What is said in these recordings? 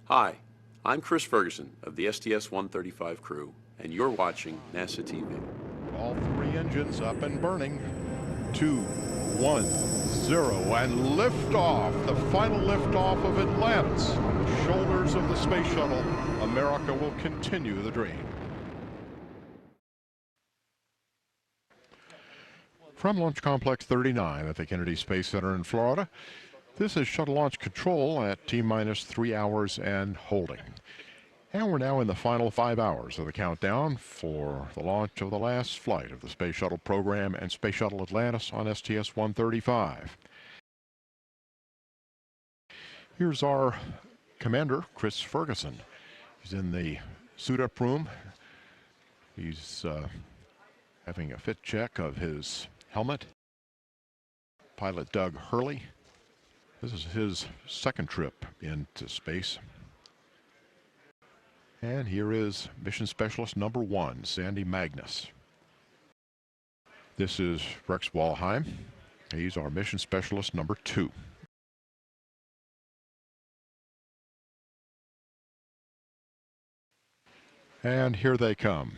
Hi, I'm Chris Ferguson of the STS-135 crew, and you're watching NASA TV. All three engines up and burning. 2, 1, 0, and liftoff. The final liftoff of Atlantis. On the shoulders of the space shuttle, America will continue the dream. From Launch Complex 39 at the Kennedy Space Center in Florida, this is Shuttle Launch Control at T-minus 3 hours and holding. And we're now in the final 5 hours of the countdown for the launch of the last flight of the Space Shuttle program and Space Shuttle Atlantis on STS-135. Here's our commander, Chris Ferguson. He's in the suit-up room. He's having a fit check of his helmet. Pilot Doug Hurley. This is his second trip into space. And here is Mission Specialist number 1, Sandy Magnus. This is Rex Walheim. He's our Mission Specialist number 2. And here they come.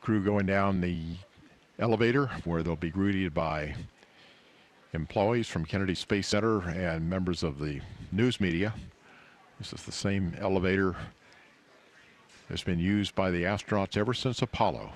Crew going down the elevator where they'll be greeted by employees from Kennedy Space Center and members of the news media. This is the same elevator that's been used by the astronauts ever since Apollo.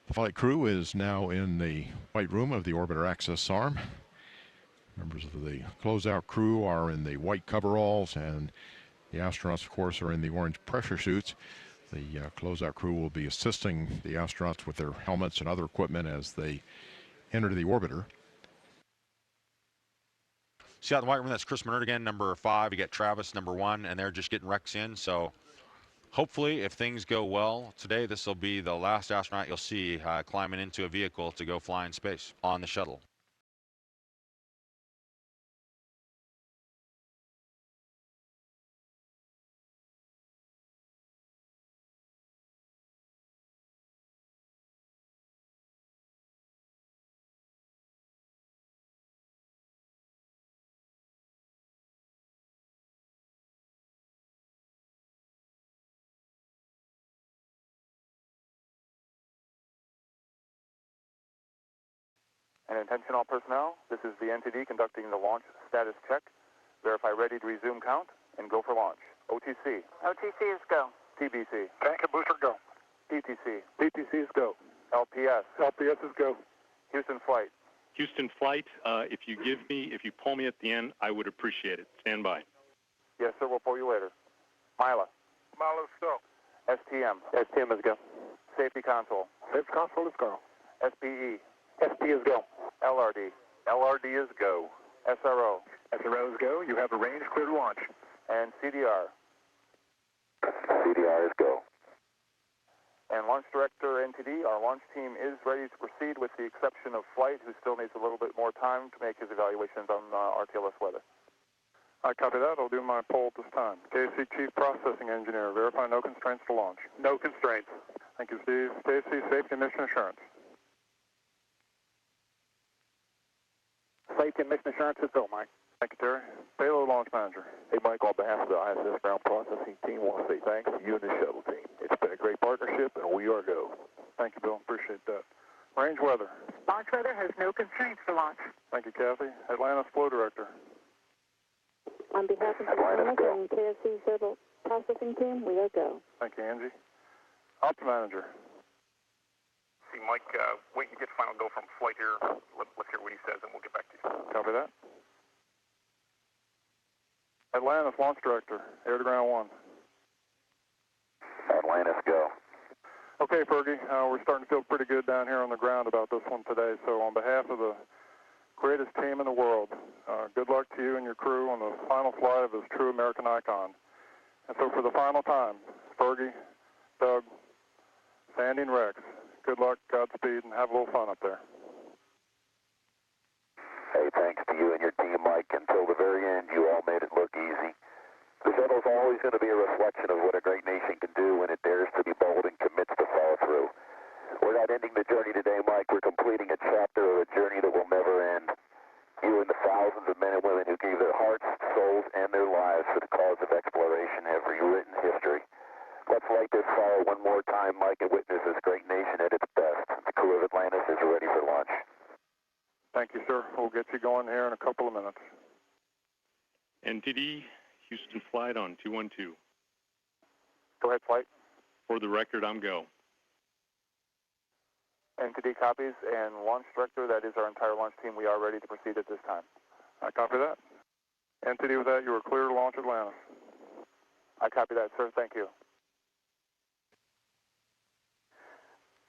The flight crew is now in the white room of the orbiter access arm. Members of the closeout crew are in the white coveralls, and the astronauts, of course, are in the orange pressure suits. The closeout crew will be assisting the astronauts with their helmets and other equipment as they enter the orbiter. See out in the white room, that's Chris Minert number 5. You got Travis, number 1, and they're just getting Rex in. So hopefully, if things go well today, this will be the last astronaut you'll see climbing into a vehicle to go fly in space on the shuttle. And attention all personnel, this is the NTD conducting the launch status check. Verify ready to resume count and go for launch. OTC. OTC is go. TBC. Tank and booster go. DTC. DTC is go. LPS. LPS is go. Houston flight. Houston flight, if you pull me at the end, I would appreciate it. Stand by. Yes, sir, we'll pull you later. Mila. Milo is go. STM. STM is go. Safety console. Safety console is go. SPE. SP is go. LRD. LRD is go. SRO. SRO is go. You have a range clear to launch. And CDR. CDR is go. And Launch Director NTD, our launch team is ready to proceed with the exception of Flight, who still needs a little bit more time to make his evaluations on RTLS weather. I copy that. I'll do my poll at this time. KC Chief Processing Engineer, verify no constraints to launch. No constraints. Thank you, Steve. KC Safety and Mission Assurance. Safety and Mission Assurance is go, Mike. Thank you, Terry. Payload Launch Manager. Hey, Mike, on behalf of the ISS Ground Processing Team, I want to say thanks to you and the shuttle team. It's been a great partnership, and we are go. Thank you, Bill. Appreciate that. Range weather. Launch weather has no constraints for launch. Thank you, Kathy. Atlantis Flow Director. On behalf of the Atlantis, go. and KSC Civil Processing Team, we are go. Thank you, Angie. Ops Manager. See, Mike, wait and get final go from flight here. Let's hear what he says, and we'll get back to you. Copy that. Atlantis Launch Director. Air to Ground 1. Atlantis, go. Okay, Fergie, we're starting to feel pretty good down here on the ground about this one today. So on behalf of the greatest team in the world, good luck to you and your crew on the final flight of this true American icon. And so for the final time, Fergie, Doug, Sandy, and Rex, good luck, Godspeed, and have a little fun up there. Hey, thanks to you and your team, Mike. Until the very end, you all made it look easy. The shuttle's always going to be a reflection of what a great nation can do when it dares to be bold and commits to follow through. We're not ending the journey today, Mike. We're completing a chapter of a journey that will never end. You and the thousands of men and women who gave their hearts, souls, and their lives for the cause of exploration have rewritten history. Let's light this fire one more time, Mike, and witness this great nation at its best. The crew of Atlantis is ready for launch. Thank you, sir. We'll get you going here in a couple of minutes. NTD, Houston flight on 212. Go ahead, flight. For the record, I'm go. NTD copies, and launch director, that is our entire launch team. We are ready to proceed at this time. I copy that. NTD with that, you are clear to launch Atlantis. I copy that, sir. Thank you.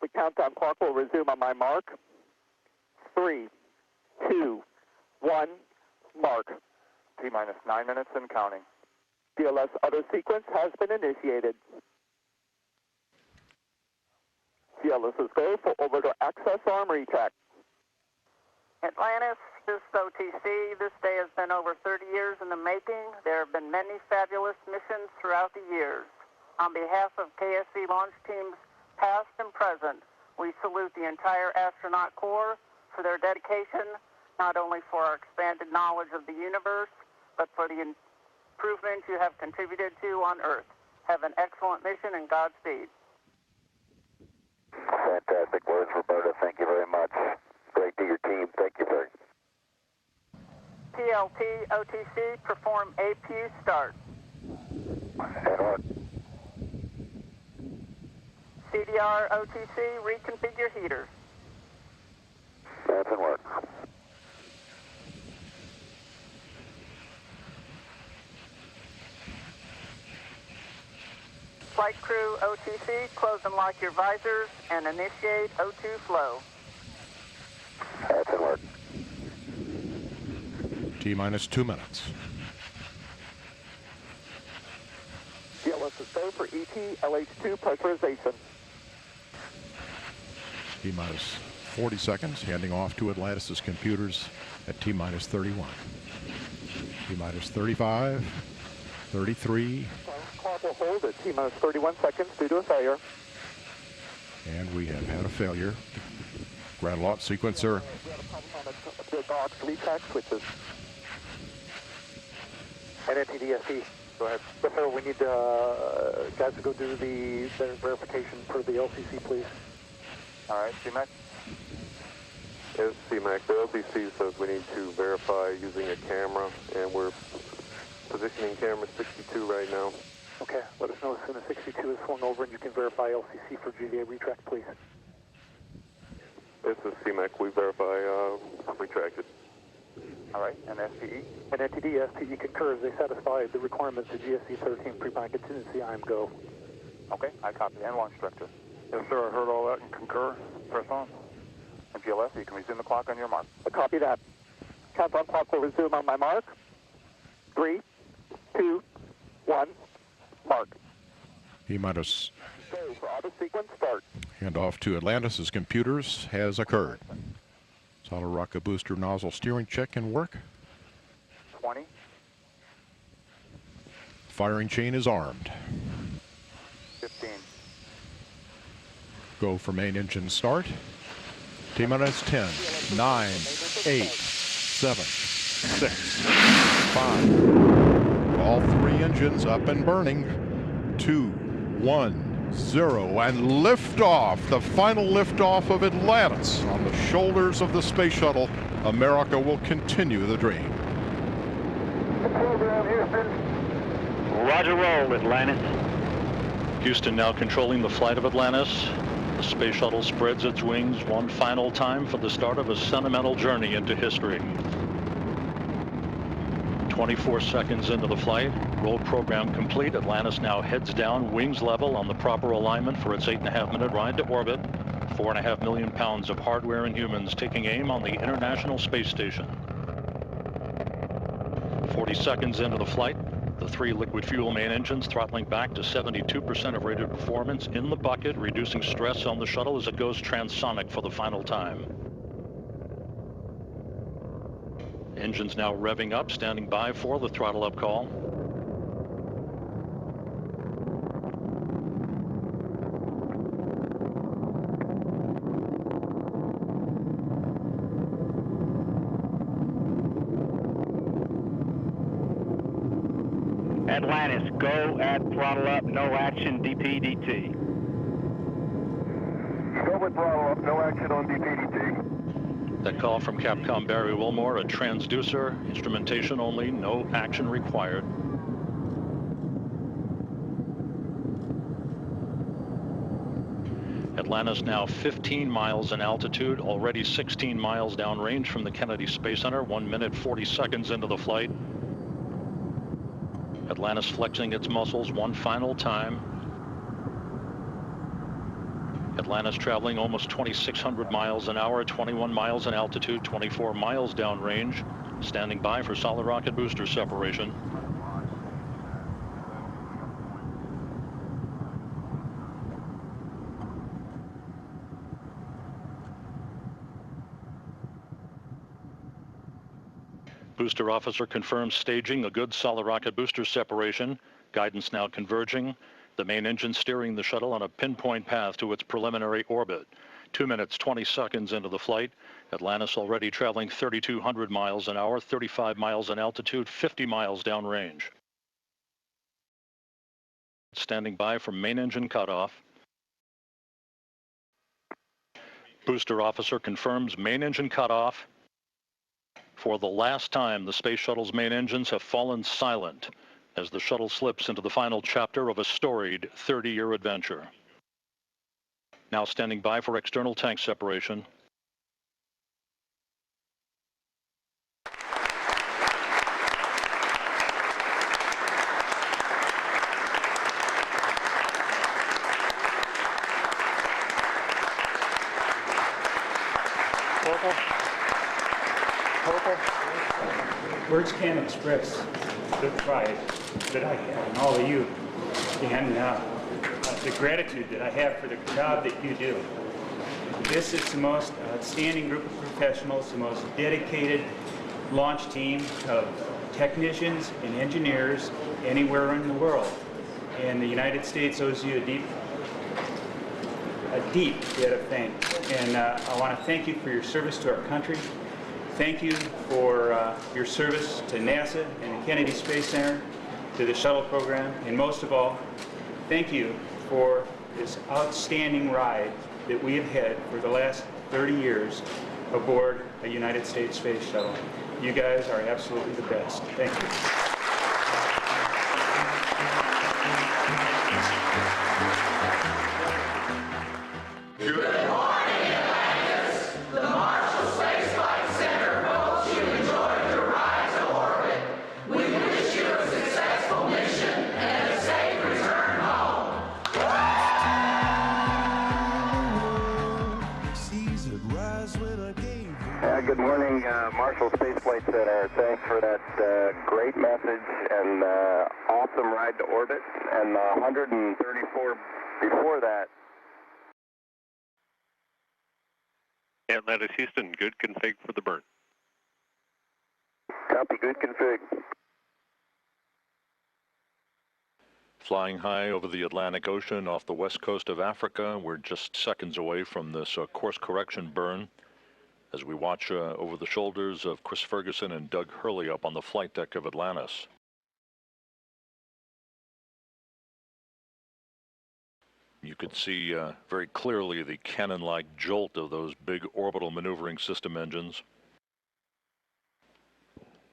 The countdown clock will resume on my mark. 3, 2, 1, mark. T-minus 9 minutes and counting. DLS auto sequence has been initiated. DLS is go for orbital access arm retract. Atlantis, this is OTC. This day has been over 30 years in the making. There have been many fabulous missions throughout the years. On behalf of KSC launch teams past and present, we salute the entire astronaut corps for their dedication, not only for our expanded knowledge of the universe, but for the improvements you have contributed to on Earth. Have an excellent mission and Godspeed. Fantastic words, Roberta. Thank you very much. Great to your team. Thank you, very much. TLT, OTC, perform APU start. And on. CDR, OTC, reconfigure heaters. That's in work. Flight crew, OTC, close and lock your visors and initiate O2 flow. That's in work. T-minus 2 minutes. DLS is go for ET LH2 pressurization. T-minus 40 seconds, handing off to Atlantis' computers at T-minus 31. T-minus 35, 33, Clock will hold at T-minus 31 seconds due to a failure. and we have had a failure. Ground launch sequencer We had a problem on the box retract switches. And NTDSE. Go ahead. Yes, sir, we need guys to go do the verification for the LCC, please. All right, CMAC. Yes, CMAC. The LCC says we need to verify using a camera, and we're positioning camera 62 right now. Okay, let us know as soon as 62 is swung over and you can verify LCC for GDA retract, please. This is CMAC. We verify retracted. All right, and SPE. And NTD, SPE concurs. They satisfy the requirements of GSC 13 pre-bind contingency. I am go. Okay, I copy. And launch director. Yes, sir. I heard all that and concur. Press on. And GLS, you can resume the clock on your mark. Copy that. Countdown clock will resume on my mark. 3, 2, 1, mark. T-minus Go for auto sequence start. handoff to Atlantis' computers has occurred. Solid rocket booster nozzle steering check and work. 20. Firing chain is armed. 15. Go for main engine start. T-minus 10, 9, 8, 7, 6, 5. All three engines up and burning. 2, 1, 0, and liftoff, the final liftoff of Atlantis on the shoulders of the space shuttle. America will continue the dream. Program, Houston. Roger roll, Atlantis. Houston now controlling the flight of Atlantis. The space shuttle spreads its wings one final time for the start of a sentimental journey into history. 24 seconds into the flight, roll program complete. Atlantis now heads down, wings level on the proper alignment for its 8.5-minute ride to orbit. 4.5 million pounds of hardware and humans taking aim on the International Space Station. 40 seconds into the flight, the 3 liquid fuel main engines throttling back to 72% of rated performance in the bucket, reducing stress on the shuttle as it goes transonic for the final time. Engines now revving up, standing by for the throttle up call. Atlantis, go at throttle up, no action, DPDT. Go with throttle up, no action on DPDT. That call from Capcom Barry Wilmore, a transducer, instrumentation only, no action required. Atlantis now 15 miles in altitude, already 16 miles downrange from the Kennedy Space Center, 1 minute 40 seconds into the flight. Atlantis flexing its muscles one final time. Atlantis traveling almost 2,600 miles an hour, 21 miles in altitude, 24 miles downrange, standing by for solid rocket booster separation. Booster officer confirms staging a good solid rocket booster separation. Guidance now converging. The main engine steering the shuttle on a pinpoint path to its preliminary orbit. 2 minutes, 20 seconds into the flight. Atlantis already traveling 3,200 miles an hour, 35 miles in altitude, 50 miles downrange. Standing by for main engine cutoff. Booster officer confirms main engine cutoff. For the last time, the space shuttle's main engines have fallen silent as the shuttle slips into the final chapter of a storied 30-year adventure. Now standing by for external tank separation. Words can't express the pride that I have in all of you and the gratitude that I have for the job that you do. This is the most outstanding group of professionals, the most dedicated launch team of technicians and engineers anywhere in the world. And the United States owes you a deep debt of thanks. And I want to thank you for your service to our country. Thank you for your service to NASA and the Kennedy Space Center, to the shuttle program, and most of all, thank you for this outstanding ride that we have had for the last 30 years aboard a United States space shuttle. You guys are absolutely the best. Thank you. Good morning, Marshall Space Flight Center. Thanks for that great message and awesome ride to orbit. And 134 before that. Atlantis Houston, good config for the burn. Copy, good config. Flying high over the Atlantic Ocean off the west coast of Africa, we're just seconds away from this course correction burn as we watch over the shoulders of Chris Ferguson and Doug Hurley up on the flight deck of Atlantis. You could see very clearly the cannon-like jolt of those big orbital maneuvering system engines.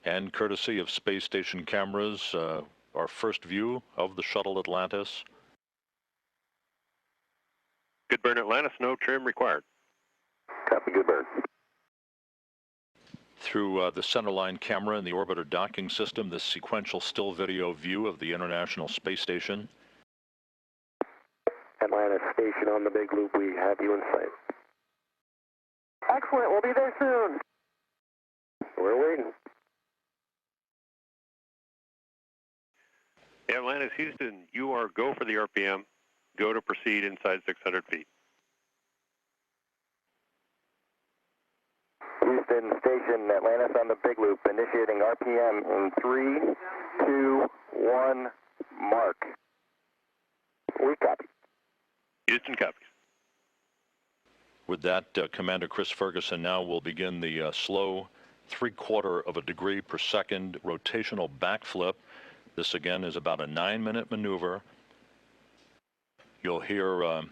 And courtesy of space station cameras, our first view of the shuttle Atlantis. Good burn, Atlantis. No trim required. Copy, good burn. Through the centerline camera in the orbiter docking system, this sequential still video view of the International Space Station. Atlantis station on the big loop. We have you in sight. Excellent. We'll be there soon. We're waiting. Atlantis, Houston, you are go for the RPM. Go to proceed inside 600 feet. Houston station, Atlantis on the big loop, initiating RPM in 3, 2, 1, mark. We copy. Houston copies. With that, Commander Chris Ferguson now will begin the slow 3/4 of a degree per second rotational backflip. This again is about a 9-minute maneuver. You'll hear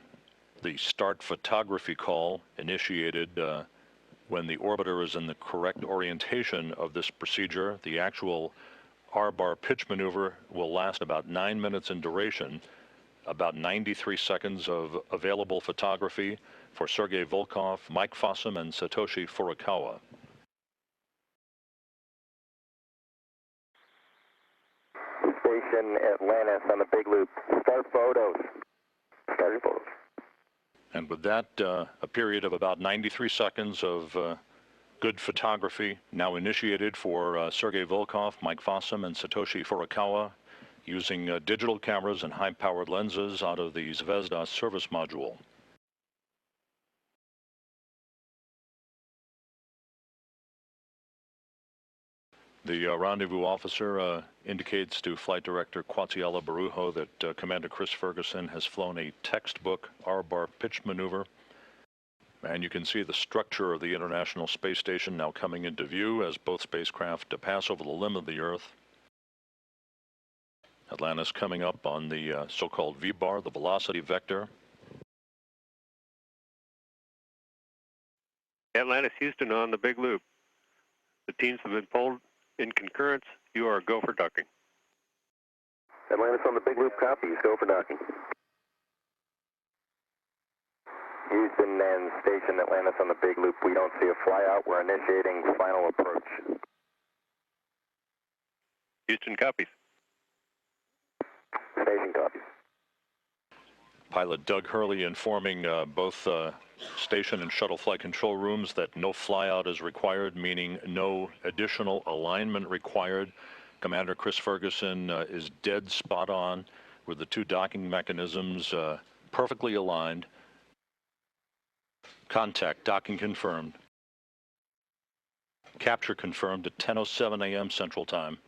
the start photography call initiated when the orbiter is in the correct orientation of this procedure. The actual R-bar pitch maneuver will last about 9 minutes in duration, about 93 seconds of available photography for Sergei Volkov, Mike Fossum, and Satoshi Furukawa. Station Atlantis on the big loop. Start photos. Starting photos. And with that, a period of about 93 seconds of good photography now initiated for Sergei Volkov, Mike Fossum, and Satoshi Furukawa using digital cameras and high-powered lenses out of the Zvezda service module. The rendezvous officer indicates to Flight Director Quatsiala Barujo that Commander Chris Ferguson has flown a textbook R-bar pitch maneuver. And you can see the structure of the International Space Station now coming into view as both spacecraft pass over the limb of the Earth. Atlantis coming up on the so-called V-bar, the velocity vector. Atlantis, Houston on the big loop. The teams have been pulled in concurrence. You are go for docking. Atlantis on the big loop, copies. Go for docking. Houston and station Atlantis on the big loop. We don't see a flyout. We're initiating final approach. Houston copies. Station copies. Pilot Doug Hurley informing both station and shuttle flight control rooms that no flyout is required, meaning no additional alignment required. Commander Chris Ferguson is dead spot on with the two docking mechanisms perfectly aligned. Contact, docking confirmed. Capture confirmed at 10:07 a.m. Central Time.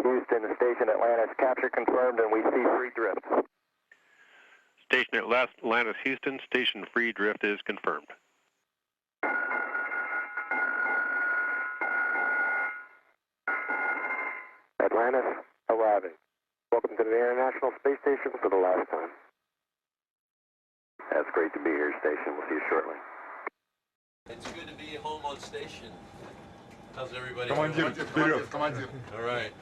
Houston, station Atlantis, capture confirmed, and we see free drift. Station Atlantis, Houston, station free drift is confirmed. Atlantis, arriving. Welcome to the International Space Station for the last time. That's great to be here, station. We'll see you shortly. It's good to be home on station. How's everybody? Командир, вперед! Командир. All right.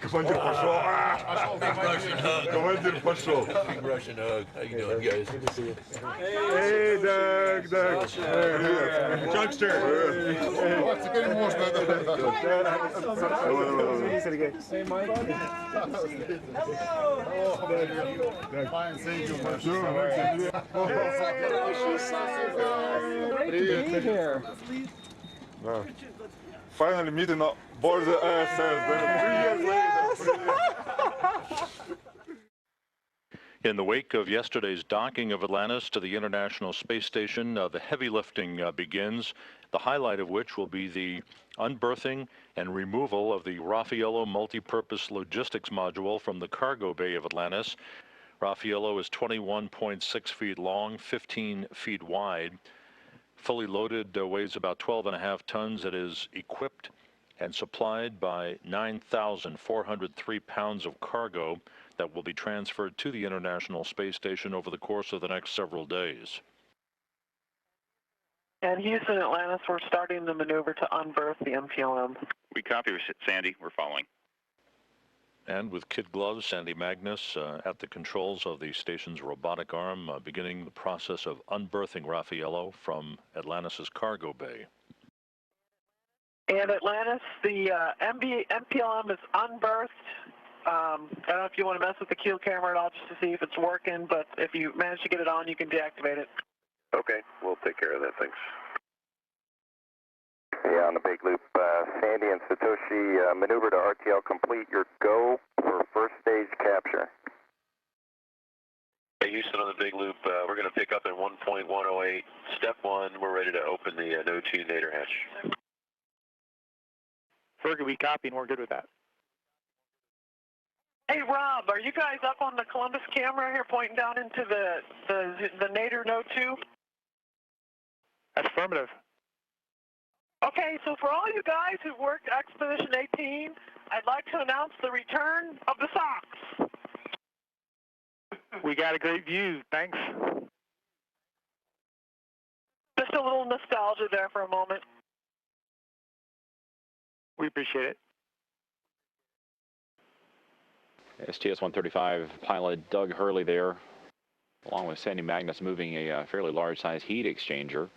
Командир пошел. Big Russian hug. Командир пошел. Big Russian hug. How you doing, guys? Good to see you. Hey, Doug, Doug. Привет. Chuckster. Теперь можно, Hey, Mike. Hello. Fine, thank you. Great to be here. Finally meeting on board the ISS. 3 years later. In the wake of yesterday's docking of Atlantis to the International Space Station, the heavy lifting begins, the highlight of which will be the unberthing and removal of the Raffaello multi-purpose logistics module from the cargo bay of Atlantis. Raffaello is 21.6 feet long, 15 feet wide. Fully loaded, weighs about 12.5 tons. It is equipped and supplied by 9,403 pounds of cargo. that will be transferred to the International Space Station over the course of the next several days. And Houston, Atlantis, we're starting the maneuver to unberth the MPLM. We copy, Sandy. We're following. And with kid gloves, Sandy Magnus at the controls of the station's robotic arm, beginning the process of unberthing Raffaello from Atlantis' cargo bay. And Atlantis, the MPLM is unberthed. I don't know if you want to mess with the keel camera at all just to see if it's working, but if you manage to get it on, you can deactivate it. Okay, we'll take care of that, thanks. Yeah, on the big loop, Sandy and Satoshi, maneuver to RTL complete. Your go for first stage capture. Hey, Houston on the big loop, we're going to pick up in 1.108. Step 1, we're ready to open the No-2 Nader hatch. Fergie, we copy and we're good with that. Hey, Rob, are you guys up on the Columbus camera here pointing down into the Nader No-2? Affirmative. Okay, so for all you guys who've worked Expedition 18, I'd like to announce the return of the socks. We got a great view, thanks. Just a little nostalgia there for a moment. We appreciate it. STS-135 pilot Doug Hurley there, along with Sandy Magnus, moving a fairly large-sized heat exchanger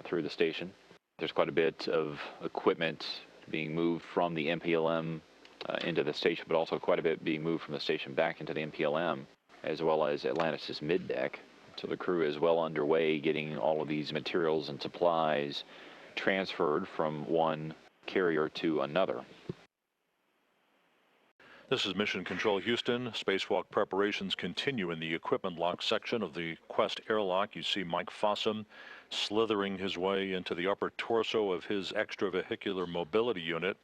through the station. There's quite a bit of equipment being moved from the MPLM into the station, but also quite a bit being moved from the station back into the MPLM, as well as Atlantis' middeck. So the crew is well underway getting all of these materials and supplies transferred from one carrier to another. This is Mission Control Houston. Spacewalk preparations continue in the equipment lock section of the Quest airlock. You see Mike Fossum slithering his way into the upper torso of his extravehicular mobility unit.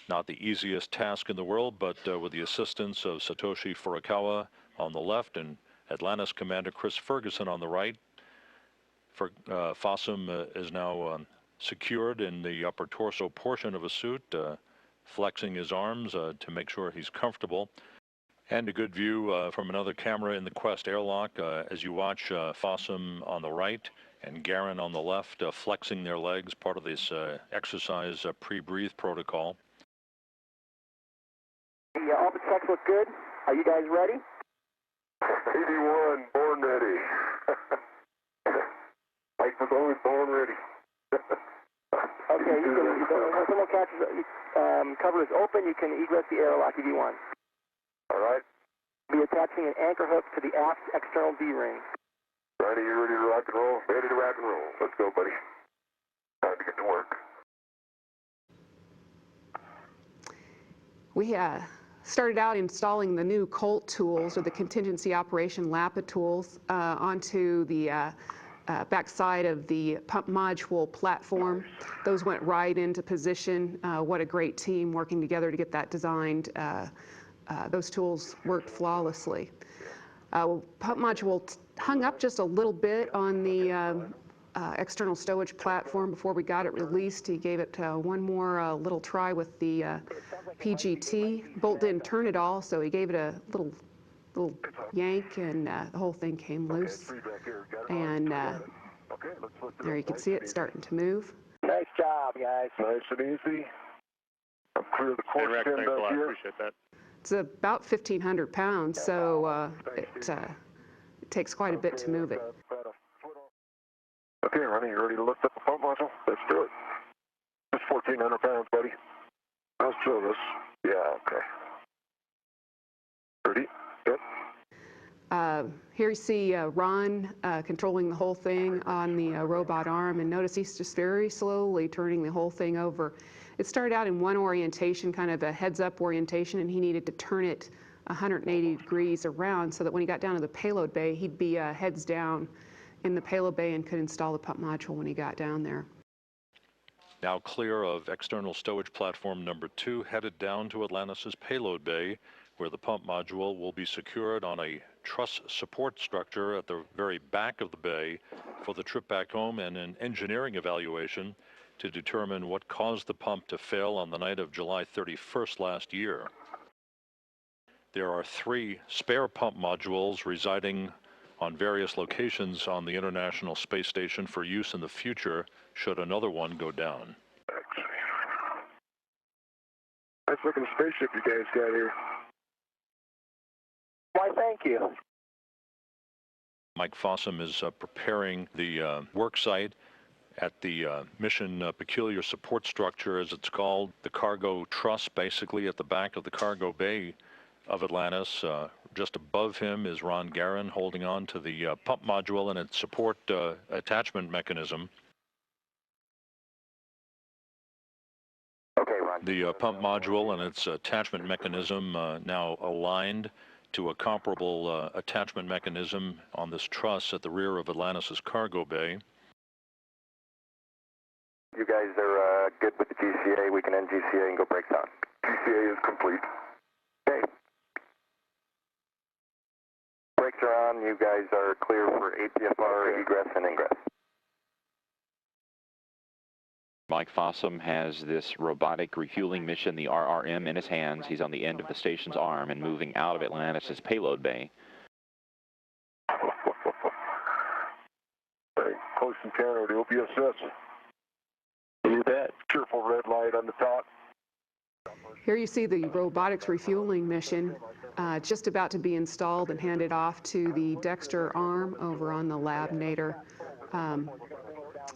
Not the easiest task in the world, but with the assistance of Satoshi Furukawa on the left and Atlantis Commander Chris Ferguson on the right. Fossum is now secured in the upper torso portion of a suit, flexing his arms to make sure he's comfortable. And a good view from another camera in the Quest airlock as you watch Fossum on the right and Garin on the left flexing their legs, part of this exercise pre-breathe protocol. All the checks look good. Are you guys ready? 81, born ready. Mike was always born ready. Okay, when someone catches, cover is open, you can egress the airlock if you want. All right. Be attaching an anchor hook to the aft external D-ring. Ready, you ready to rock and roll? Ready to rock and roll. Let's go, buddy. Time to get to work. We started out installing the new COLT tools, or the Contingency Operation LAPA tools, onto the backside of the pump module platform. Those went right into position. What a great team working together to get that designed. Those tools worked flawlessly. Pump module hung up just a little bit on the external stowage platform before we got it released. He gave it one more little try with the PGT. Bolt didn't turn at all, so he gave it a little yank, and the whole thing came loose. And there you can see it starting to move. Nice job, guys. Nice and easy. I'm clear of the course pin back here. Appreciate that. It's about 1,500 pounds, so it takes quite a bit to move it. Okay, Ronnie, you ready to lift up the pump module? Let's do it. It's 1,400 pounds, buddy. Let's do this. Yeah, okay. Ready? Yep. Here you see Ron controlling the whole thing on the robot arm, and notice he's just very slowly turning the whole thing over. It started out in one orientation, kind of a heads-up orientation, and he needed to turn it 180 degrees around so that when he got down to the payload bay, he'd be heads down in the payload bay and could install the pump module when he got down there. Now clear of external stowage platform number 2, headed down to Atlantis' payload bay, where the pump module will be secured on a truss support structure at the very back of the bay for the trip back home and an engineering evaluation to determine what caused the pump to fail on the night of July 31st last year. There are 3 spare pump modules residing on various locations on the International Space Station for use in the future should another one go down. Nice looking spaceship you guys got here. Why, thank you. Mike Fossum is preparing the work site at the Mission Peculiar Support Structure, as it's called, the cargo truss, basically at the back of the cargo bay of Atlantis. Just above him is Ron Garin holding on to the pump module and its support attachment mechanism. Okay, Ron. The pump module and its attachment mechanism now aligned to a comparable attachment mechanism on this truss at the rear of Atlantis' cargo bay. You guys are good with the GCA. We can end GCA and go break down. GCA is complete. Okay. Brakes are on. You guys are clear for APFR egress and ingress. Mike Fossum has this robotic refueling mission, the RRM, in his hands. He's on the end of the station's arm and moving out of Atlantis' payload bay. Hey, close encounter to OPSS. You bet. Cheerful red light on the top. Here you see the robotics refueling mission just about to be installed and handed off to the Dexter arm over on the Lab Nader.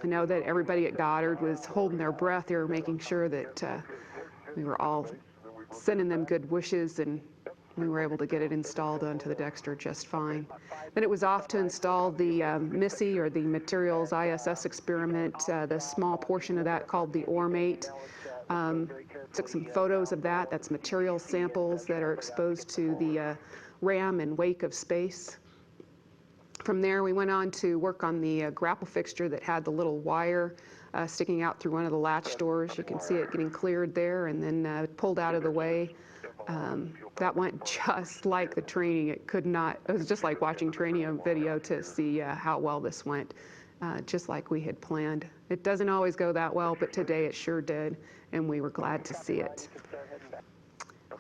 I know that everybody at Goddard was holding their breath. They were making sure that we were all sending them good wishes, and we were able to get it installed onto the Dexter just fine. Then it was off to install the MISSE, or the Materials ISS experiment, the small portion of that called the ORMATE. Took some photos of that. That's material samples that are exposed to the ram and wake of space. From there, we went on to work on the grapple fixture that had the little wire sticking out through one of the latch doors. You can see it getting cleared there and then pulled out of the way. That went just like the training. It was just like watching training video to see how well this went, just like we had planned. It doesn't always go that well, but today it sure did, and we were glad to see it.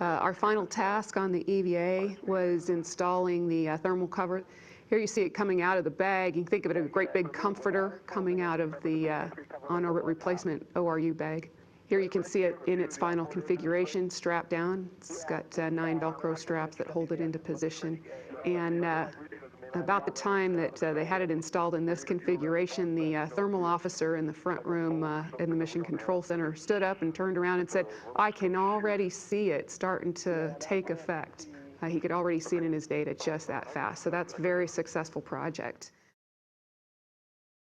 Our final task on the EVA was installing the thermal cover. Here you see it coming out of the bag. You can think of it as a great big comforter coming out of the on-orbit replacement ORU bag. Here you can see it in its final configuration, strapped down. It's got 9 Velcro straps that hold it into position. And about the time that they had it installed in this configuration, the thermal officer in the front room in the Mission Control Center stood up and turned around and said, "I can already see it starting to take effect." He could already see it in his data just that fast. So that's a very successful project.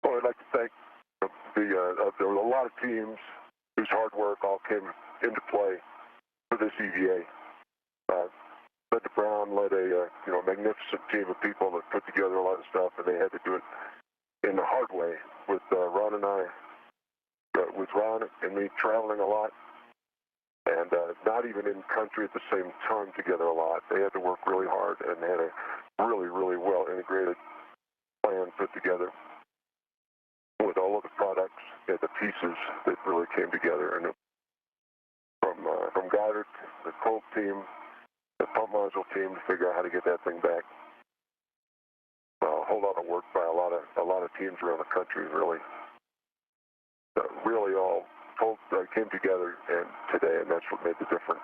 Well, I'd like to thank there were a lot of teams whose hard work all came into play for this EVA. Led Brown led a magnificent team of people that put together a lot of stuff, and they had to do it in the hard way with Ron and I, with Ron and me traveling a lot, and not even in country at the same time together a lot. They had to work really hard, and they had a really, really well integrated plan put together with all of the products and the pieces that really came together. And from Goddard, the Colt team, the pump module team to figure out how to get that thing back. A whole lot of work by a lot of teams around the country, really. Really all came together today, and that's what made the difference.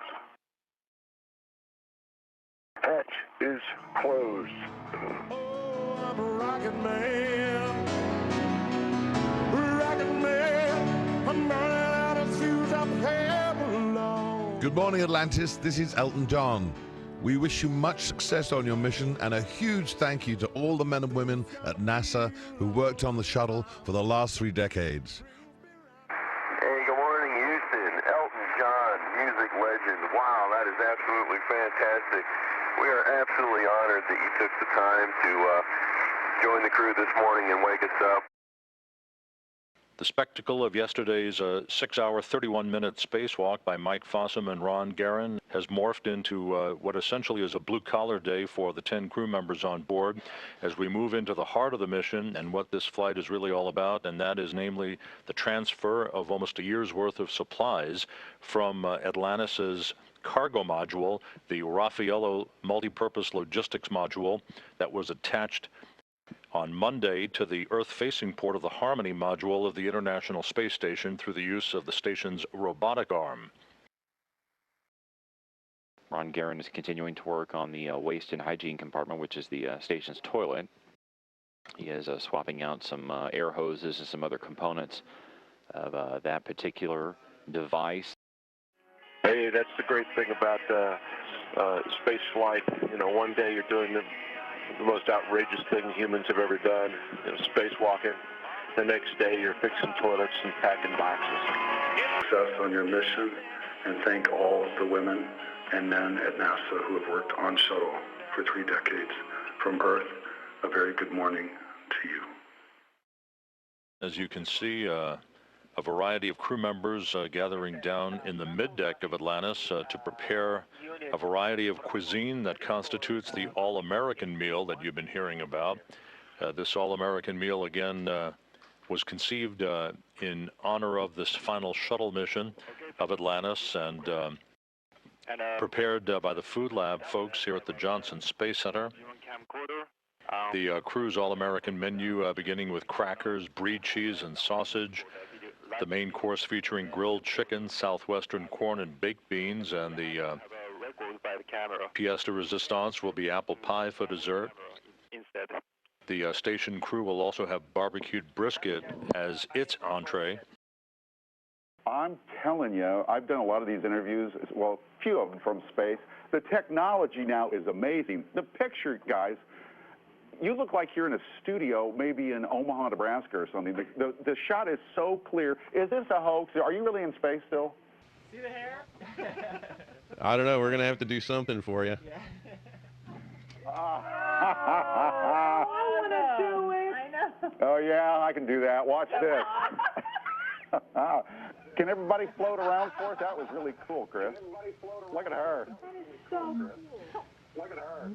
Hatch is closed. Oh, I'm a rocket man. Rocket man. I'm running out of fuels up here below. Good morning, Atlantis. This is Elton John. We wish you much success on your mission, and a huge thank you to all the men and women at NASA who worked on the shuttle for the last 3 decades. Hey, good morning, Houston. Elton John, music legend. Wow, that is absolutely fantastic. We are absolutely honored that you took the time to join the crew this morning and wake us up. The spectacle of yesterday's 6-hour, 31-minute spacewalk by Mike Fossum and Ron Guerin has morphed into what essentially is a blue-collar day for the 10 crew members on board as we move into the heart of the mission and what this flight is really all about, and that is namely the transfer of almost a year's worth of supplies from Atlantis's cargo module, the Raffaello multipurpose logistics module that was attached on Monday to the Earth-facing port of the Harmony module of the International Space Station through the use of the station's robotic arm. Ron Guerin is continuing to work on the waste and hygiene compartment, which is the station's toilet. He is swapping out some air hoses and some other components of that particular device. Hey, that's the great thing about space flight. You know, one day you're doing the most outrageous thing humans have ever done, you know, spacewalking. The next day you're fixing toilets and packing boxes. Success on your mission, and thank all the women and men at NASA who have worked on Shuttle for 3 decades. From Earth, a very good morning to you. As you can see, a variety of crew members gathering down in the middeck of Atlantis to prepare a variety of cuisine that constitutes the all-American meal that you've been hearing about. This all-American meal, again, was conceived in honor of this final shuttle mission of Atlantis and prepared by the Food Lab folks here at the Johnson Space Center. The crew's all-American menu beginning with crackers, brie cheese, and sausage. The main course featuring grilled chicken, southwestern corn, and baked beans, and the pièce de résistance will be apple pie for dessert. The station crew will also have barbecued brisket as its entree. I'm telling you, I've done a lot of these interviews, well, a few of them from space. The technology now is amazing. The picture, guys, you look like you're in a studio, maybe in Omaha, Nebraska or something. The shot is so clear. Is this a hoax? Are you really in space still? See the hair? I don't know. We're going to have to do something for you. Yeah. I want to do it. I know. Oh, yeah, I can do that. Watch this. Can everybody float around for us? That was really cool, Chris. Look at her. Look at her.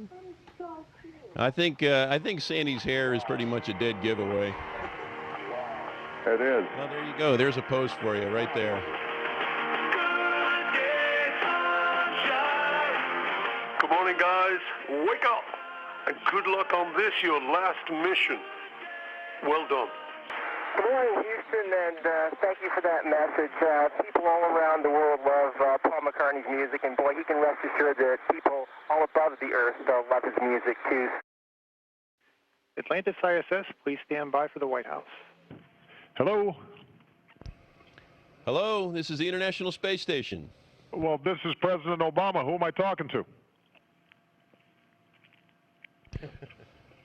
I think Sandy's hair is pretty much a dead giveaway. It is. Well, there you go. There's a post for you right there. Good morning, guys. Wake up and good luck on this, your last mission. Well done. Good morning, Houston, and thank you for that message. People all around the world love Paul McCartney's music, and boy, he can rest assured that people all above the earth love his music, too. Atlantis ISS, please stand by for the White House. Hello? Hello, this is the International Space Station. Well, this is President Obama. Who am I talking to?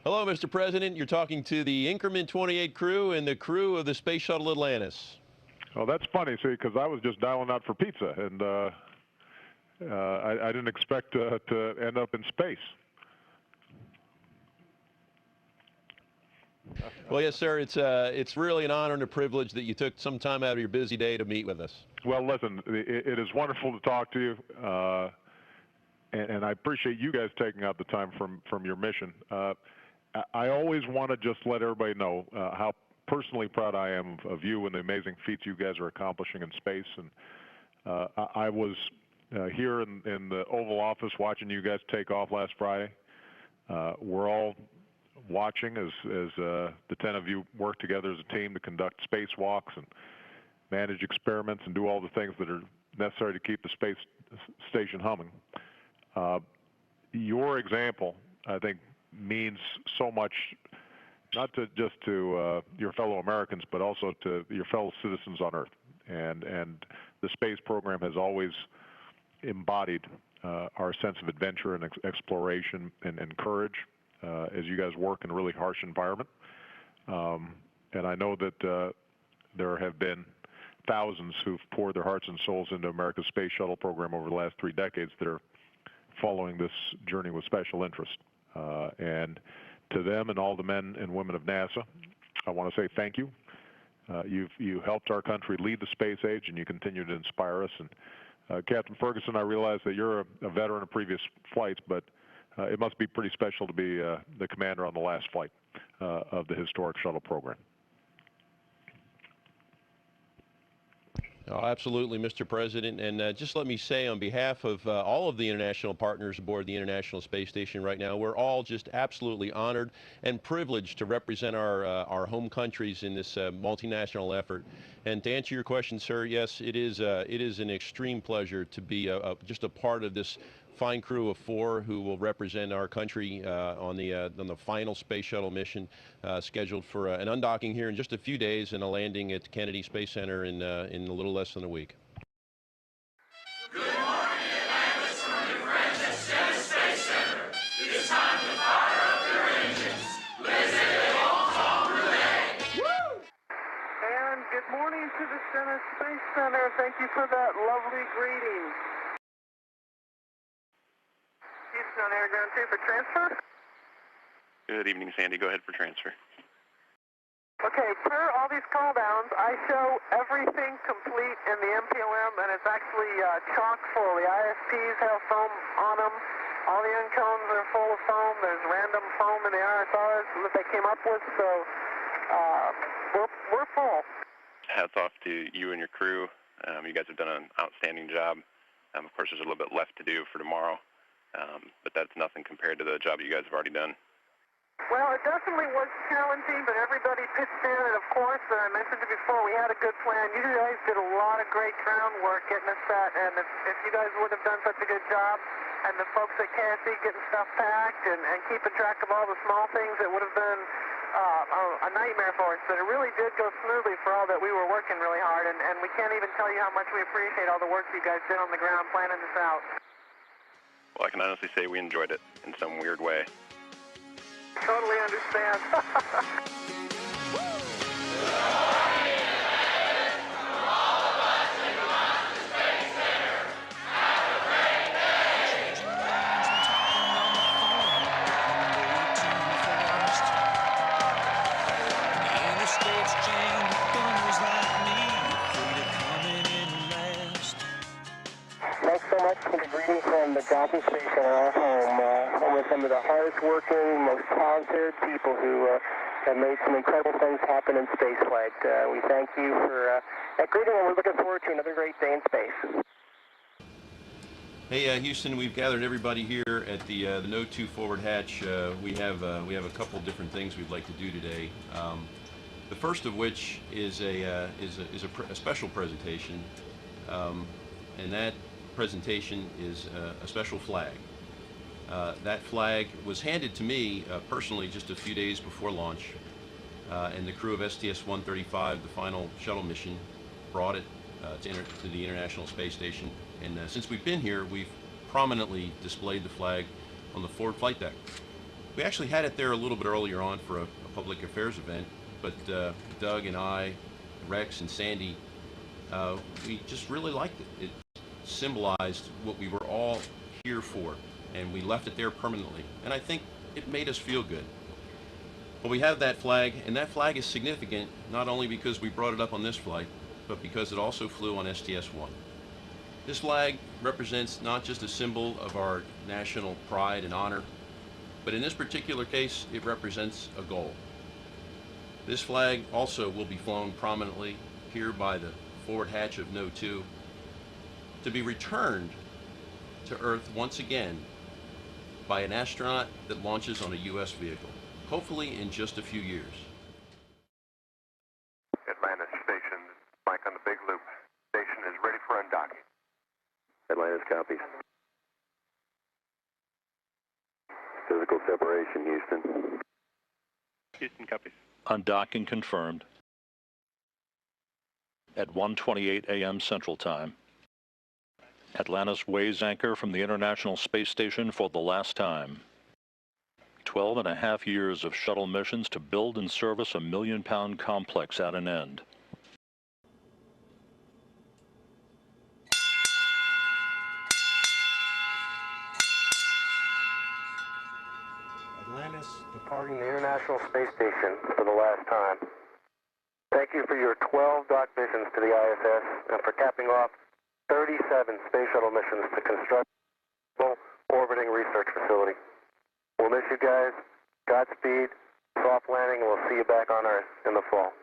Hello, Mr. President. You're talking to the Increment 28 crew and the crew of the Space Shuttle Atlantis. Oh, that's funny, see, because I was just dialing out for pizza, and I didn't expect to end up in space. Well, yes, sir. It's really an honor and a privilege that you took some time out of your busy day to meet with us. Well, listen, it is wonderful to talk to you, and I appreciate you guys taking out the time from your mission. I always want to just let everybody know how personally proud I am of you and the amazing feats you guys are accomplishing in space. And I was here in the Oval Office watching you guys take off last Friday. We're all watching as the 10 of you work together as a team to conduct spacewalks and manage experiments and do all the things that are necessary to keep the space station humming. Your example, I think, means so much, not just to your fellow Americans, but also to your fellow citizens on Earth. And the space program has always embodied our sense of adventure and exploration and courage as you guys work in a really harsh environment. And I know that there have been thousands who've poured their hearts and souls into America's space shuttle program over the last 3 decades that are following this journey with special interest. And to them and all the men and women of NASA, I want to say thank you. You helped our country lead the space age, and you continue to inspire us. And Captain Ferguson, I realize that you're a veteran of previous flights, but it must be pretty special to be the commander on the last flight of the historic shuttle program. Oh, absolutely, Mr. President. And just let me say, on behalf of all of the international partners aboard the International Space Station right now, we're all just absolutely honored and privileged to represent our home countries in this multinational effort. And to answer your question, sir, yes, it is an extreme pleasure to be just a part of this fine crew of 4 who will represent our country on the final space shuttle mission, scheduled for an undocking here in just a few days and a landing at Kennedy Space Center in a little less than a week. Good morning, Atlantis, from your friends at Kennedy Space Center. It's time to fire up your engines. Let's hit it on relay. Woo! And good morning to the Kennedy Space Center. Thank you for that lovely greeting. Houston on air ground 2 for transfer. Good evening, Sandy. Go ahead for transfer. Okay, per all these call downs, I show everything complete in the MPLM, and it's actually chock full. The ISPs have foam on them. All the end cones are full of foam. There's random foam in the RSRs that they came up with, so we're full. Hats off to you and your crew. You guys have done an outstanding job. Of course, there's a little bit left to do for tomorrow. But that's nothing compared to the job you guys have already done. Well, it definitely was challenging, but everybody pitched in, and of course, I mentioned it before, we had a good plan. You guys did a lot of great groundwork getting us set, and if you guys would have done such a good job, and the folks at KSC getting stuff packed and keeping track of all the small things, it would have been a nightmare for us. But it really did go smoothly for all that we were working really hard, and we can't even tell you how much we appreciate all the work you guys did on the ground planning this out. Well, I can honestly say we enjoyed it in some weird way. Totally understand. Thanks so much for the greeting from the Jockey Station, our home with some of the hardest working, most talented people who have made some incredible things happen in spaceflight. We thank you for that greeting, and we're looking forward to another great day in space. Hey, Houston, we've gathered everybody here at the No. 2 forward hatch. We have a couple different things we'd like to do today. The first of which is a special presentation, and that presentation is a special flag. That flag was handed to me personally just a few days before launch, and the crew of STS-135, the final shuttle mission, brought it to the International Space Station. And since we've been here, we've prominently displayed the flag on the forward flight deck. We actually had it there a little bit earlier on for a public affairs event, but Doug and I, Rex and Sandy, we just really liked it. It symbolized what we were all here for, and we left it there permanently, and I think it made us feel good. Well, we have that flag, and that flag is significant not only because we brought it up on this flight, but because it also flew on STS-1. This flag represents not just a symbol of our national pride and honor, but in this particular case, it represents a goal. This flag also will be flown prominently here by the forward hatch of No. 2 to be returned to Earth once again by an astronaut that launches on a U.S. vehicle, hopefully in just a few years. Atlantis Station, Mike on the big loop. Station is ready for undocking. Atlantis copies. Physical separation, Houston. Houston copies. Undocking confirmed at 1:28 a.m. Central Time. Atlantis weighs anchor from the International Space Station for the last time. 12.5 years of shuttle missions to build and service a million-pound complex at an end. Atlantis departing the International Space Station for the last time. Thank thank you for your 12 dock missions to the ISS and for capping off 37 space shuttle missions to construct a orbiting research facility. We'll miss you guys. Godspeed, soft landing, and we'll see you back on Earth in the fall.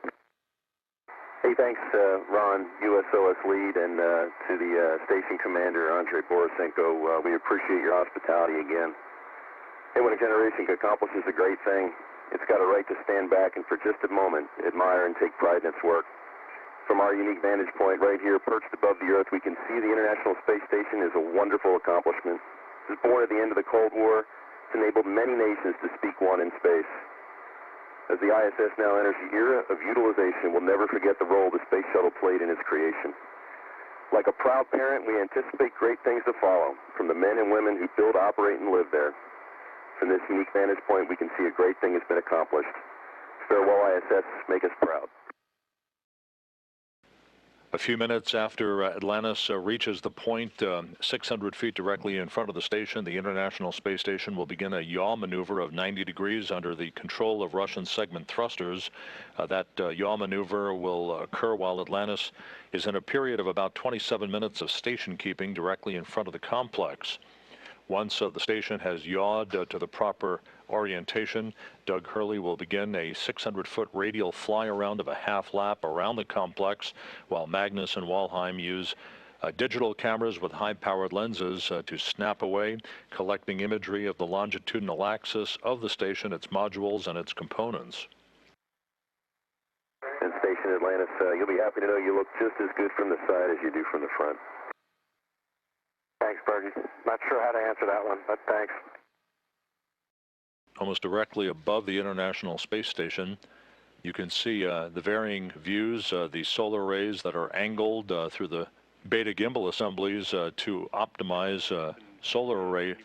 Hey, thanks, Ron, USOS lead, and to the station commander, Andrei Borisenko. We appreciate your hospitality again. Hey, when a generation accomplishes a great thing, it's got a right to stand back and for just a moment admire and take pride in its work. From our unique vantage point right here, perched above the Earth, we can see the International Space Station is a wonderful accomplishment. It was born at the end of the Cold War. It's enabled many nations to speak one in space. As the ISS now enters the era of utilization, we'll never forget the role the Space Shuttle played in its creation. Like a proud parent, we anticipate great things to follow from the men and women who build, operate, and live there. From this unique vantage point, we can see a great thing has been accomplished. Farewell, ISS. Make us proud. A few minutes after Atlantis reaches the point 600 feet directly in front of the station, the International Space Station will begin a yaw maneuver of 90 degrees under the control of Russian segment thrusters. That yaw maneuver will occur while Atlantis is in a period of about 27 minutes of station keeping directly in front of the complex. Once the station has yawed to the proper orientation, Doug Hurley will begin a 600-foot radial fly-around of a half-lap around the complex, while Magnus and Walheim use digital cameras with high-powered lenses to snap away, collecting imagery of the longitudinal axis of the station, its modules, and its components. And Station Atlantis, you'll be happy to know you look just as good from the side as you do from the front. Thanks, Bergie. Not sure how to answer that one, but thanks. Almost directly above the International Space Station, you can see the varying views, the solar arrays that are angled through the beta gimbal assemblies to optimize solar array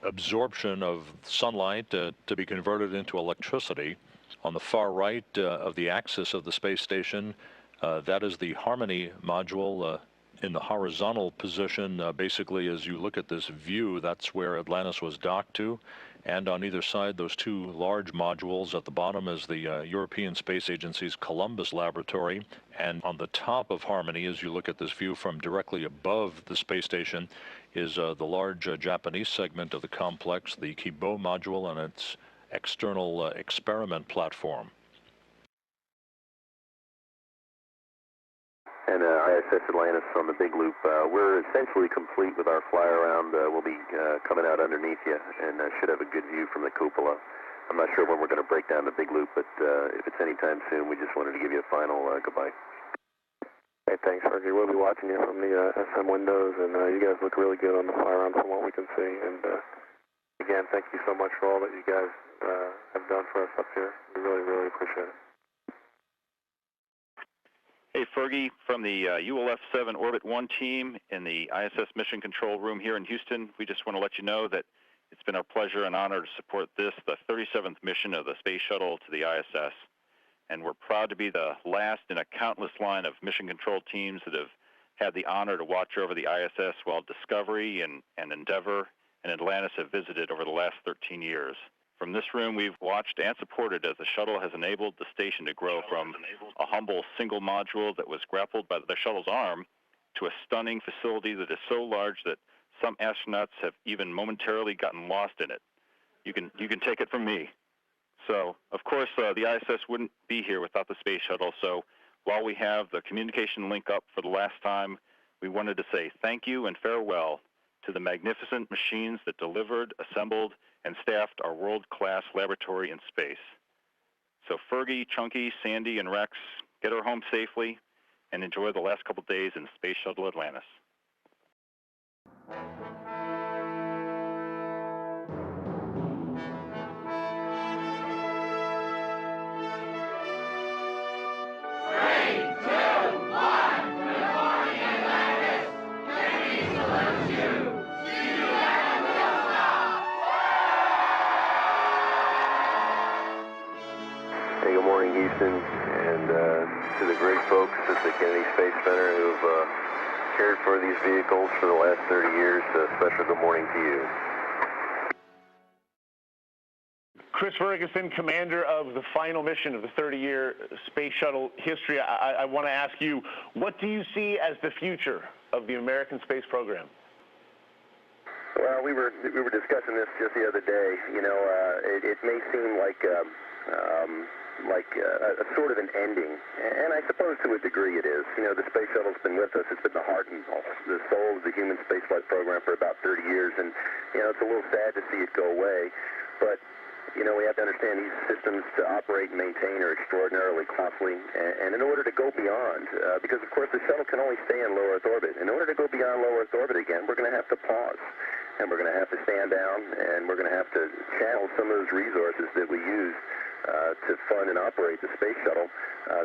absorption of sunlight to be converted into electricity. On the far right of the axis of the space station, that is the Harmony module in the horizontal position. Basically, as you look at this view, that's where Atlantis was docked to. And on either side, those two large modules. At the bottom is the European Space Agency's Columbus laboratory. And on the top of Harmony, as you look at this view from directly above the space station, is the large Japanese segment of the complex, the Kibo module, and its external experiment platform. And ISS Atlantis on the big loop. We're essentially complete with our fly around. We'll be coming out underneath you and should have a good view from the cupola. I'm not sure when we're going to break down the big loop, but if it's anytime soon, we just wanted to give you a final goodbye. Hey, thanks, Fergie. We'll be watching you from the SM windows, and you guys look really good on the fly around from what we can see. And again, thank you so much for all that you guys have done for us up here. We really, really appreciate it. Hey, Fergie, from the ULF-7 Orbit 1 team in the ISS Mission Control Room here in Houston, we just want to let you know that it's been our pleasure and honor to support this, the 37th mission of the Space Shuttle to the ISS. And we're proud to be the last in a countless line of mission control teams that have had the honor to watch over the ISS while Discovery and Endeavour and Atlantis have visited over the last 13 years. From this room, we've watched and supported as the shuttle has enabled the station to grow from a humble single module that was grappled by the shuttle's arm to a stunning facility that is so large that some astronauts have even momentarily gotten lost in it. You can take it from me. So, of course, the ISS wouldn't be here without the space shuttle. So, while we have the communication link up for the last time, we wanted to say thank you and farewell to the magnificent machines that delivered, assembled, and staffed our world-class laboratory in space. So Fergie, Chunky, Sandy, and Rex, get her home safely and enjoy the last couple days in Space Shuttle Atlantis. Hey, good morning, Houston, and to the great folks at the Kennedy Space Center who've cared for these vehicles for the last 30 years, a special good morning to you. Chris Ferguson, commander of the final mission of the 30-year space shuttle history, I want to ask you, what do you see as the future of the American space program? Well, we were discussing this just the other day. You know, it may seem like a sort of an ending, and I suppose to a degree it is. You know, the space shuttle's been with us. It's been the heart and the soul of the human spaceflight program for about 30 years, and, you know, it's a little sad to see it go away. But, you know, we have to understand these systems to operate and maintain are extraordinarily costly, and in order to go beyond, because, of course, the shuttle can only stay in low Earth orbit. In order to go beyond low Earth orbit again, we're going to have to pause. And we're going to have to stand down, and we're going to have to channel some of those resources that we use to fund and operate the space shuttle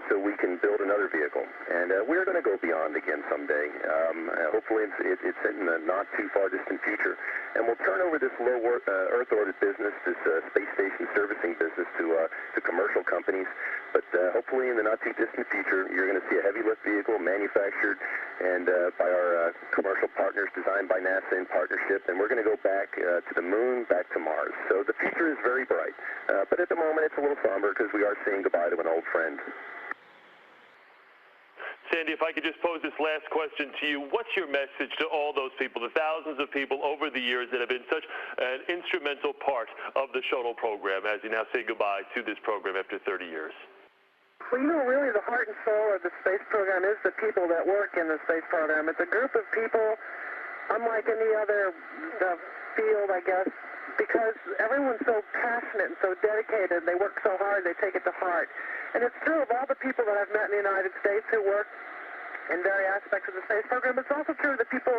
so we can build another vehicle. And we're going to go beyond again someday. Hopefully it's in the not too far distant future. And we'll turn over this low Earth orbit business, this space station servicing business to commercial companies. But hopefully in the not too distant future, you're going to see a heavy lift vehicle manufactured and by our commercial partners, designed by NASA in partnership. And we're going to go back to the moon, back to Mars. So the future is very bright. But at the moment, it's a little somber because we are saying goodbye to an old friend. Sandy, if I could just pose this last question to you, what's your message to all those people, the thousands of people over the years that have been such an instrumental part of the shuttle program as you now say goodbye to this program after 30 years? Well, you know, really the heart and soul of the space program is the people that work in the space program. It's a group of people, unlike any other field, I guess, because everyone's so passionate and so dedicated. They work so hard, they take it to heart. And it's true of all the people that I've met in the United States who work in various aspects of the space program. It's also true of the people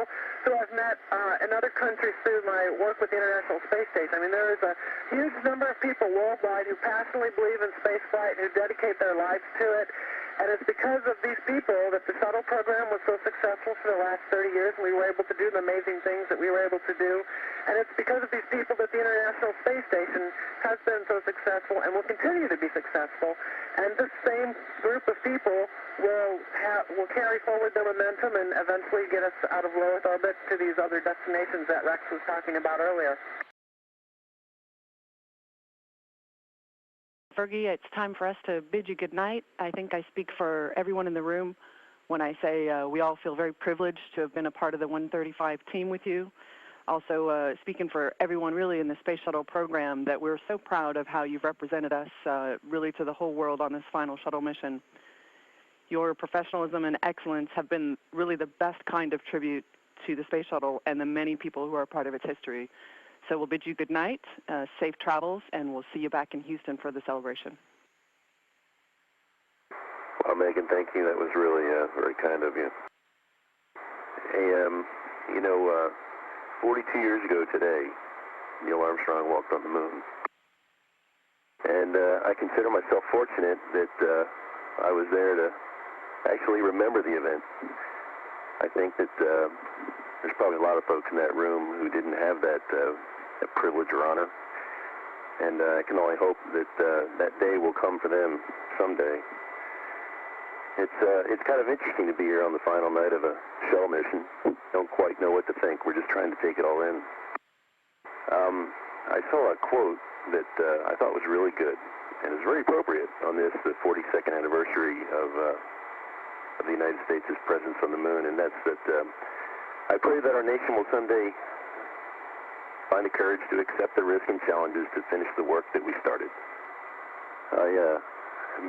who I've met in other countries through my work with the International Space Station. I mean, there is a huge number of people worldwide who passionately believe in spaceflight and who dedicate their lives to it. And it's because of these people that the shuttle program was so successful for the last 30 years, and we were able to do the amazing things that we were able to do. And it's because of these people that the International Space Station has been so successful and will continue to be successful. And this same group of people will carry forward their momentum and eventually get us out of low Earth orbit to these other destinations that Rex was talking about earlier. Fergie, it's time for us to bid you good night. I think I speak for everyone in the room when I say we all feel very privileged to have been a part of the 135 team with you. Also, speaking for everyone really in the Space Shuttle program, that we're so proud of how you've represented us really to the whole world on this final shuttle mission. Your professionalism and excellence have been really the best kind of tribute to the Space Shuttle and the many people who are a part of its history. So we'll bid you good night, safe travels, and we'll see you back in Houston for the celebration. Well, Megan, thank you. That was really very kind of you. Hey, you know, 42 years ago today, Neil Armstrong walked on the moon. And I consider myself fortunate that I was there to actually remember the event. I think that there's probably a lot of folks in that room who didn't have that privilege or honor. And I can only hope that that day will come for them someday. It's kind of interesting to be here on the final night of a shuttle mission. Don't quite know what to think. We're just trying to take it all in. I saw a quote that I thought was really good, and is very appropriate on this, the 42nd anniversary of the United States' presence on the moon, and that's that I pray that our nation will someday find the courage to accept the risk and challenges to finish the work that we started. I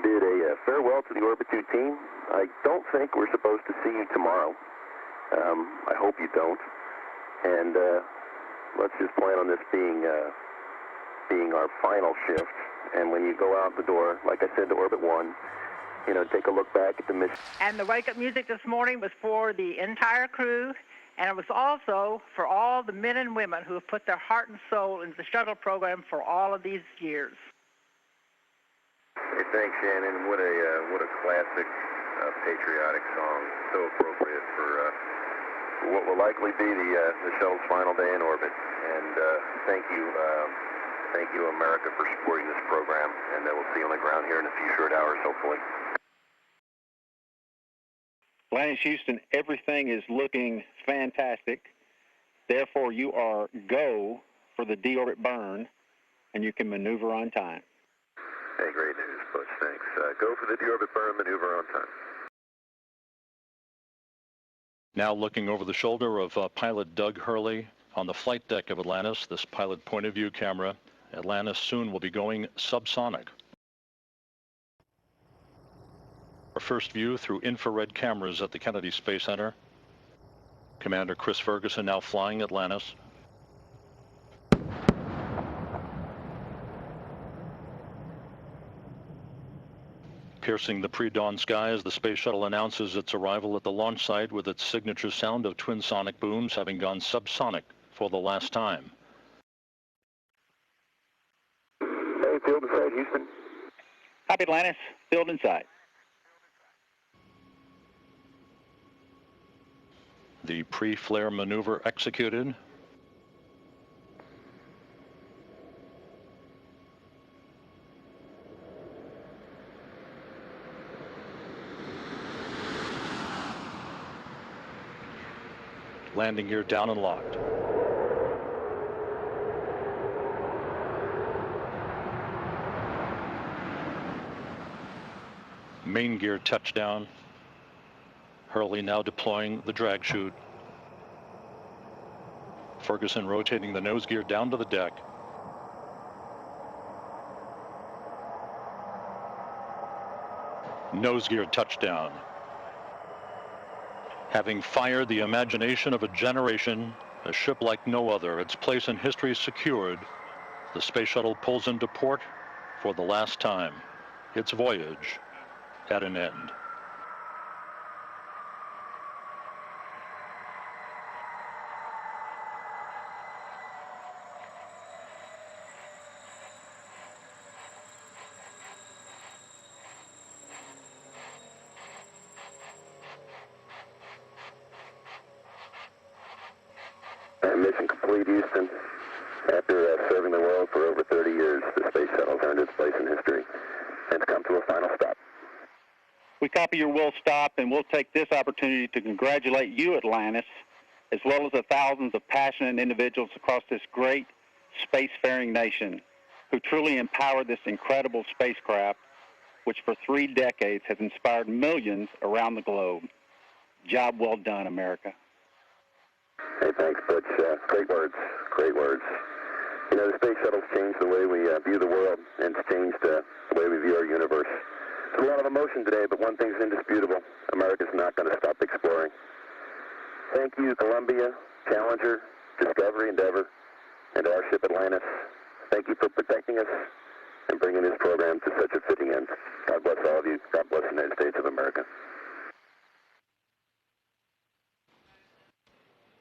bid a farewell to the Orbit 2 team. I don't think we're supposed to see you tomorrow. I hope you don't. And let's just plan on this being our final shift. And when you go out the door, like I said, to Orbit 1, you know, take a look back at the mission. And the wake-up music this morning was for the entire crew, and it was also for all the men and women who have put their heart and soul into the shuttle program for all of these years. Hey, thanks, Shannon. What a classic patriotic song. So appropriate for what will likely be the shuttle's final day in orbit. And thank you, America, for supporting this program. And we'll see you on the ground here in a few short hours, hopefully. Atlantis, Houston, everything is looking fantastic. Therefore, you are go for the deorbit burn. and you can maneuver on time. Hey, great news, Butch. Thanks. Go for the deorbit burn, maneuver on time. Now looking over the shoulder of pilot Doug Hurley on the flight deck of Atlantis, this pilot point of view camera. Atlantis soon will be going subsonic. Our first view through infrared cameras at the Kennedy Space Center. Commander Chris Ferguson now flying Atlantis. Piercing the pre-dawn skies, the space shuttle announces its arrival at the launch site with its signature sound of twin sonic booms having gone subsonic for the last time. Hey, field inside, Houston. Copy, Atlantis. Field inside. The pre-flare maneuver executed. Landing gear down and locked. Main gear touchdown. Hurley now deploying the drag chute. Ferguson rotating the nose gear down to the deck. Nose gear touchdown. Having fired the imagination of a generation, a ship like no other, its place in history secured, the space shuttle pulls into port for the last time. Its voyage at an end. Mission complete, Houston. After serving the world for over 30 years, the space shuttle's earned its place in history and it's come to a final stop. We copy your will stop, and we'll take this opportunity to congratulate you, Atlantis, as well as the thousands of passionate individuals across this great spacefaring nation who truly empowered this incredible spacecraft, which for 3 decades has inspired millions around the globe. Job well done, America. Hey, thanks, Butch. Great words. Great words. You know, the space shuttle's changed the way we view the world, and it's changed the way we view our universe. There's a lot of emotion today, but one thing's indisputable. America's not going to stop exploring. Thank you, Columbia, Challenger, Discovery, Endeavor, and our ship Atlantis. Thank you for protecting us and bringing this program to such a fitting end. God bless all of you. God bless the United States of America.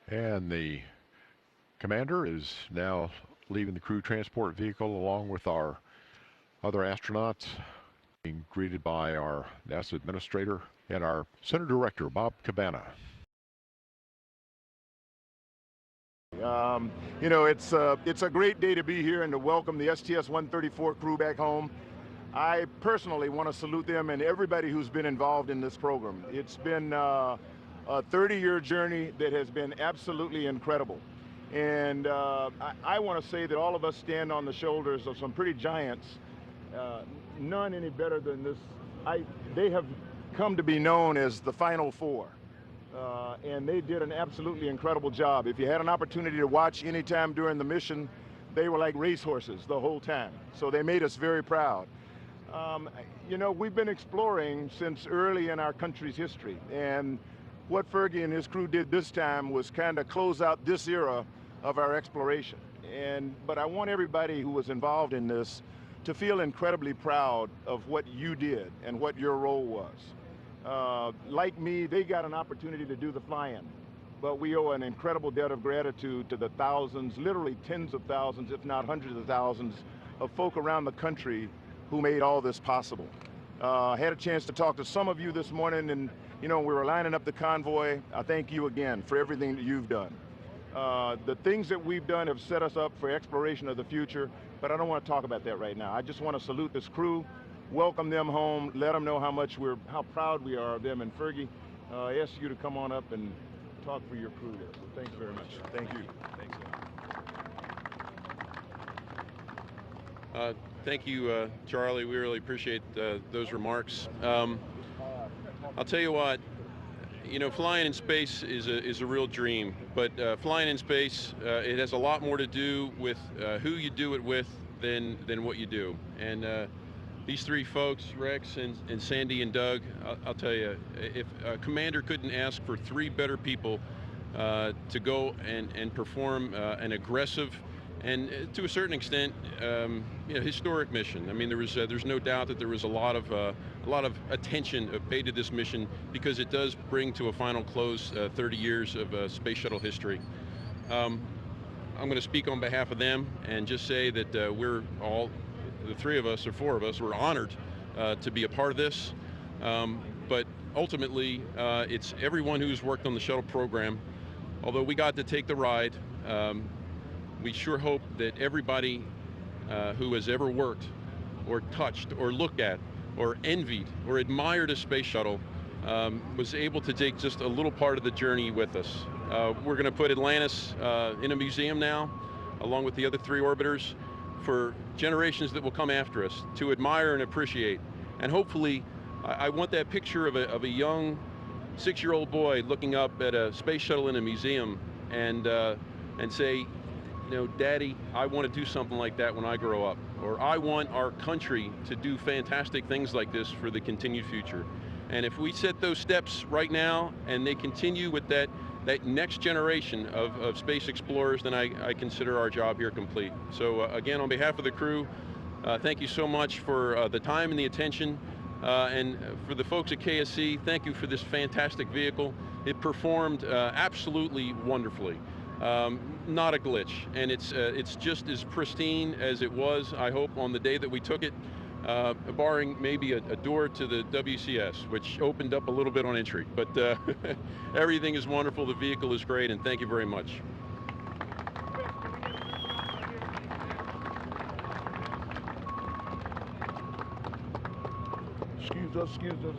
And the commander is now leaving the crew transport vehicle along with our other astronauts, being greeted by our NASA administrator and our center director, Bob Cabana. You know, it's a great day to be here and to welcome the STS-134 crew back home. I personally want to salute them and everybody who's been involved in this program. It's been a 30-year journey that has been absolutely incredible. And I want to say that all of us stand on the shoulders of some pretty giants, none any better than this. They have come to be known as the Final Four. And they did an absolutely incredible job. If you had an opportunity to watch any time during the mission, they were like racehorses the whole time. So they made us very proud. You know, we've been exploring since early in our country's history. And what Fergie and his crew did this time was kind of close out this era of our exploration. But I want everybody who was involved in this to feel incredibly proud of what you did and what your role was. Like me, they got an opportunity to do the flying, but we owe an incredible debt of gratitude to the thousands, literally tens of thousands, if not hundreds of thousands, of folk around the country who made all this possible. I had a chance to talk to some of you this morning, and you know, we were lining up the convoy. I thank you again for everything that you've done. The things that we've done have set us up for exploration of the future, but I don't want to talk about that right now. I just want to salute this crew, welcome them home, let them know how proud we are of them. And Fergie, I ask you to come on up and talk for your crew there. So thanks very much. Thank you. Thanks. Thank you, Charlie. We really appreciate those remarks. I'll tell you what, you know, flying in space is a real dream, but flying in space, it has a lot more to do with who you do it with than what you do. And these three folks, Rex and Sandy and Doug, I'll tell you, if a commander couldn't ask for three better people to go and perform an aggressive and to a certain extent, you know, historic mission. I mean, there's no doubt that there was a lot of attention paid to this mission because it does bring to a final close 30 years of space shuttle history. I'm going to speak on behalf of them and just say that we're all, the three of us or four of us, we're honored to be a part of this. But ultimately, it's everyone who's worked on the shuttle program. Although we got to take the ride, we sure hope that everybody who has ever worked or touched or looked at or envied or admired a space shuttle was able to take just a little part of the journey with us. We're going to put Atlantis in a museum now, along with the other three orbiters, for generations that will come after us to admire and appreciate. And hopefully, I want that picture of a young 6-year-old boy looking up at a space shuttle in a museum and say, you know, Daddy, I want to do something like that when I grow up. Or I want our country to do fantastic things like this for the continued future. And if we set those steps right now and they continue with that next generation of space explorers, then I consider our job here complete. So again, on behalf of the crew, thank you so much for the time and the attention. And for the folks at KSC, thank you for this fantastic vehicle. It performed absolutely wonderfully. Not a glitch, and it's just as pristine as it was, I hope, on the day that we took it, barring maybe a door to the WCS, which opened up a little bit on entry. But everything is wonderful, the vehicle is great, and thank you very much. Excuse us.